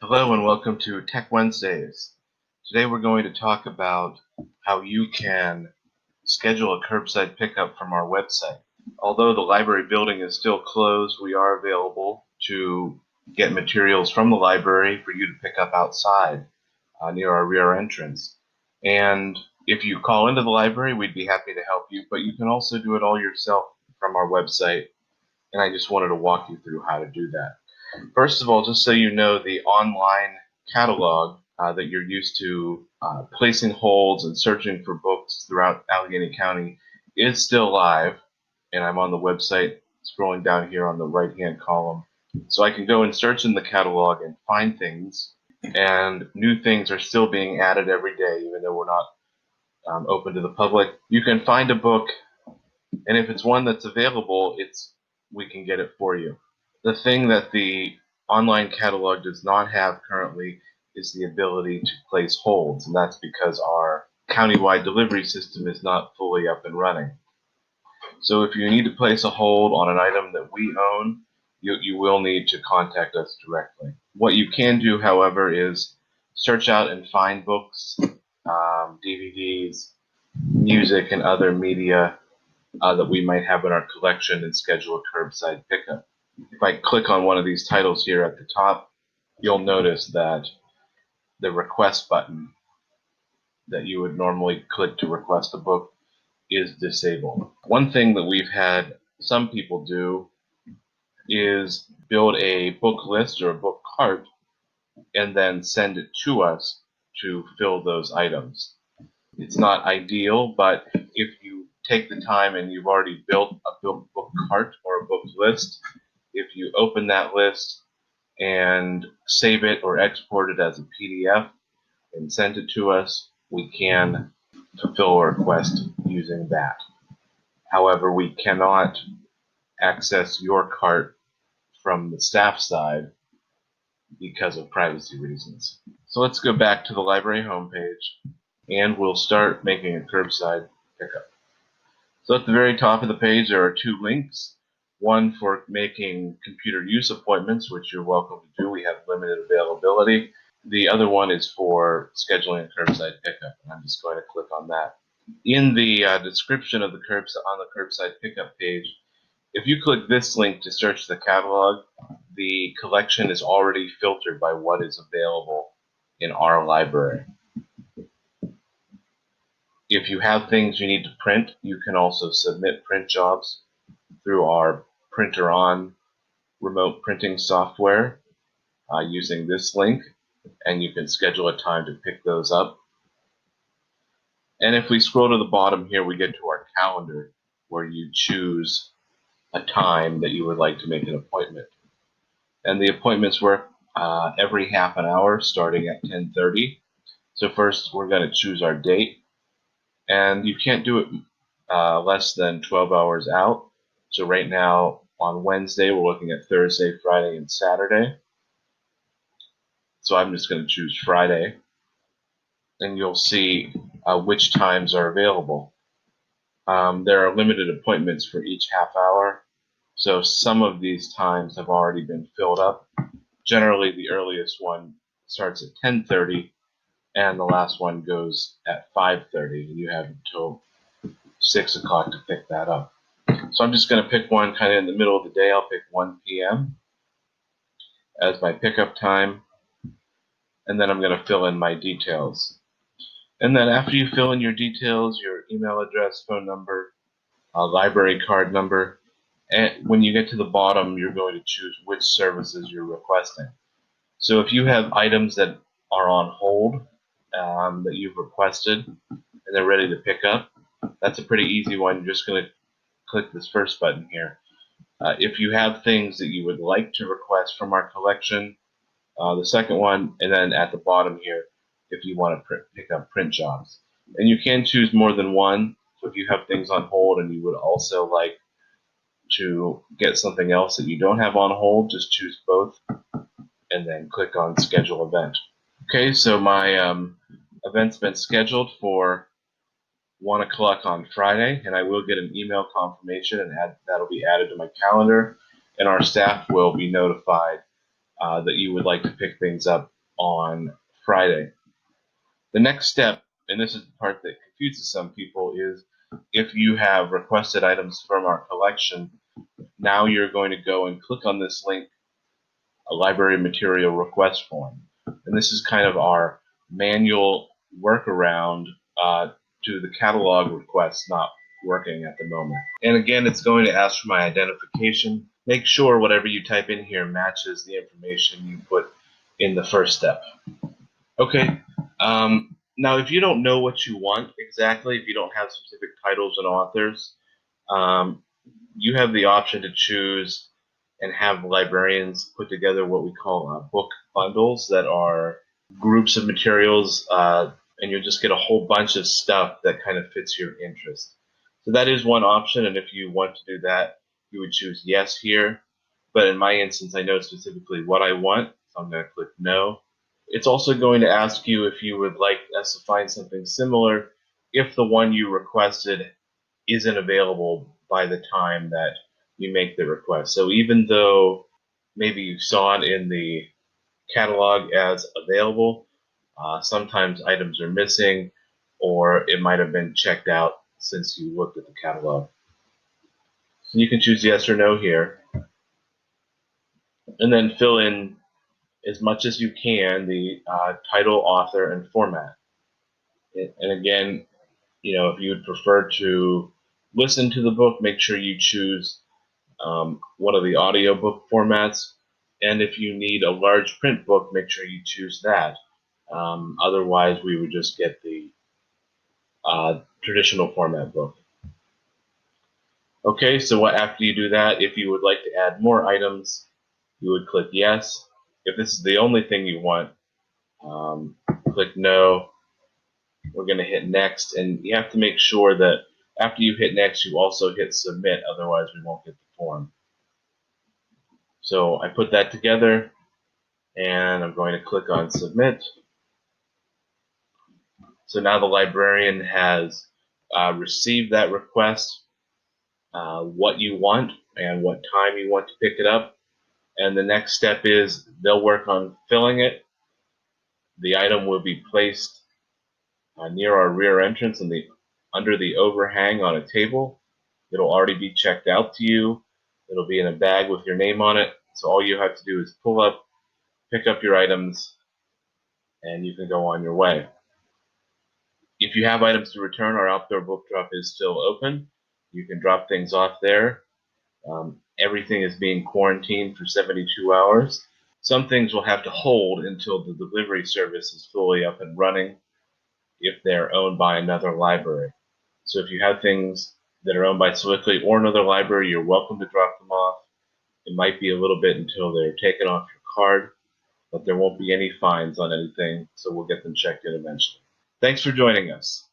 Hello and welcome to Tech Wednesdays. Today we're going to talk about how you can schedule a curbside pickup from our website. Although the library building is still closed, we are available to get materials from the library for you to pick up outside near our rear entrance. And if you call into the library, we'd be happy to help you, but you can also do it all yourself from our website. And I just wanted to walk you through how to do that. First of all, just so you know, the online catalog that you're used to placing holds and searching for books throughout Allegheny County is still live, and I'm on the website scrolling down here on the right-hand column. So I can go and search in the catalog and find things, and new things are still being added every day, even though we're not open to the public. You can find a book, and if it's one that's available, we can get it for you. The thing that the online catalog does not have currently is the ability to place holds, and that's because our countywide delivery system is not fully up and running. So if you need to place a hold on an item that we own, you will need to contact us directly. What you can do, however, is search out and find books, DVDs, music, and other media that we might have in our collection and schedule a curbside pickup. If I click on one of these titles here at the top, you'll notice that the request button that you would normally click to request a book is disabled. One thing that we've had some people do is build a book list or a book cart and then send it to us to fill those items. It's not ideal, but if you take the time and you've already built a book cart or a book list, if you open that list and save it or export it as a PDF and send it to us, we can fulfill a request using that. However, we cannot access your cart from the staff side because of privacy reasons. So let's go back to the library homepage and we'll start making a curbside pickup. So at the very top of the page there are two links. One for making computer use appointments, which you're welcome to do. We have limited availability. The other one is for scheduling a curbside pickup, and I'm just going to click on that. In the description of the curbside pickup page, if you click this link to search the catalog, the collection is already filtered by what is available in our library. If you have things you need to print, you can also submit print jobs through our printer on remote printing software using this link, and you can schedule a time to pick those up. And if we scroll to the bottom here, we get to our calendar where you choose a time that you would like to make an appointment. And the appointments work every half an hour starting at 10:30. So first we're going to choose our date, and you can't do it less than 12 hours out. So right now on Wednesday we're looking at Thursday, Friday, and Saturday. So I'm just going to choose Friday, and you'll see which times are available. There are limited appointments for each half hour, so some of these times have already been filled up. Generally, the earliest one starts at 10:30, and the last one goes at 5:30, and you have until 6 o'clock to pick that up. So I'm just going to pick one kind of in the middle of the day. I'll pick 1 p.m. as my pickup time, and then I'm going to fill in my details. And then after you fill in your details, your email address, phone number, library card number, and when you get to the bottom, you're going to choose which services you're requesting. So if you have items that are on hold that you've requested and they're ready to pick up, that's a pretty easy one. You're just going to click this first button here. If you have things that you would like to request from our collection, the second one, and then at the bottom here, if you want to pick up print jobs. And you can choose more than one. So if you have things on hold and you would also like to get something else that you don't have on hold, just choose both and then click on schedule event. Okay, so my event's been scheduled for 1 o'clock on Friday, and I will get an email confirmation, and that'll be added to my calendar, and our staff will be notified that you would like to pick things up on Friday. The next step, and this is the part that confuses some people, is if you have requested items from our collection, now you're going to go and click on this link, a library material request form. And this is kind of our manual workaround to the catalog request not working at the moment. And again, it's going to ask for my identification. Make sure whatever you type in here matches the information you put in the first step. Okay. Now, if you don't know what you want exactly, if you don't have specific titles and authors, you have the option to choose and have librarians put together what we call book bundles that are groups of materials, and you'll just get a whole bunch of stuff that kind of fits your interest. So that is one option, and if you want to do that, you would choose yes here. But in my instance, I know specifically what I want, so I'm going to click no. It's also going to ask you if you would like us to find something similar if the one you requested isn't available by the time that you make the request. So even though maybe you saw it in the catalog as available, sometimes items are missing, or it might have been checked out since you looked at the catalog. So you can choose yes or no here, and then fill in as much as you can the title, author, and format. And again, if you would prefer to listen to the book, make sure you choose one of the audiobook formats. And if you need a large print book, make sure you choose that. Otherwise, we would just get the traditional format book. Okay, so after you do that, if you would like to add more items, you would click yes. If this is the only thing you want, click no. We're going to hit next, and you have to make sure that after you hit next, you also hit submit, otherwise we won't get the form. So I put that together, and I'm going to click on submit. So now the librarian has received that request, what you want and what time you want to pick it up. And the next step is they'll work on filling it. The item will be placed near our rear entrance under the overhang on a table. It'll already be checked out to you. It'll be in a bag with your name on it. So all you have to do is pull up, pick up your items, and you can go on your way. If you have items to return, our outdoor book drop is still open. You can drop things off there. Everything is being quarantined for 72 hours. Some things will have to hold until the delivery service is fully up and running if they're owned by another library. So if you have things that are owned by Swiftly or another library, you're welcome to drop them off. It might be a little bit until they're taken off your card, but there won't be any fines on anything, so we'll get them checked in eventually. Thanks for joining us.